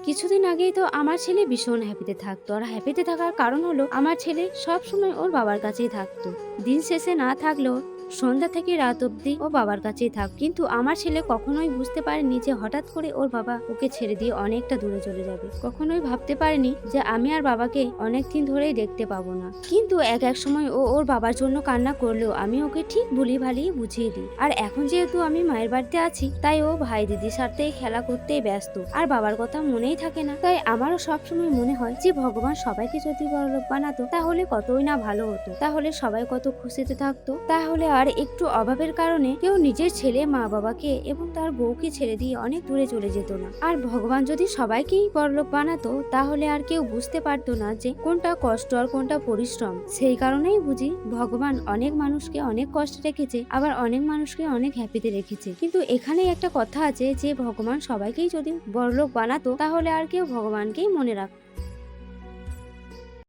কিছুদিন আগেই তো আমার ছেলে ভীষণ হ্যাপিতে থাকতো, আর হ্যাপিতে থাকার কারণ হলো আমার ছেলে সব সময় ওর বাবার কাছেই থাকতো। দিন শেষে না থাকলেও সন্ধ্যা থেকে রাত অব্দি ও বাবার কাছেই থাক। কিন্তু আমার ছেলে কখনোই বুঝতে পারেনি যে হঠাৎ করে ওর বাবা ওকে ছেড়ে দিয়ে অনেকটা দূরে চলে যাবে। কখনোই ভাবতে পারেনি যে আমি আর বাবাকে অনেকদিন ধরেই দেখতে পাবো না। কিন্তু এক এক সময় ও ওর বাবার জন্য কান্না করলেও আমি ওকে ঠিক ভুলি ভালিয়ে বুঝিয়ে দিই। আর এখন যেহেতু আমি মায়ের বাড়িতে আছি, তাই ও ভাই দিদির সাথে খেলা করতেই ব্যস্ত, আর বাবার কথা মনেই থাকে না। তাই আমারও সবসময় মনে হয় যে ভগবান সবাইকে যদি বড়লোক বানাতো তাহলে কতই না ভালো হতো, তাহলে সবাই কত খুশিতে থাকতো, তাহলে আর একটু অভাবের কারণে কেউ নিজের ছেলে মা বাবাকে এবং তার বউকে ছেড়ে দিয়ে অনেক দূরে চলে যেত না। আর ভগবান যদি সবাইকেই বড়লোক বানাতো তাহলে আর কেউ বুঝতে পারতো না যে কোনটা কষ্ট আর কোনটা পরিশ্রম। সেই কারণেই বুঝি ভগবান অনেক মানুষকে অনেক কষ্টে রেখেছে, আবার অনেক মানুষকে অনেক হ্যাপিতে রেখেছে। কিন্তু এখানে একটা কথা আছে যে ভগবান সবাইকেই যদি বড়লোক বানাতো তাহলে আর কেউ ভগবানকেই মনে রাখতো।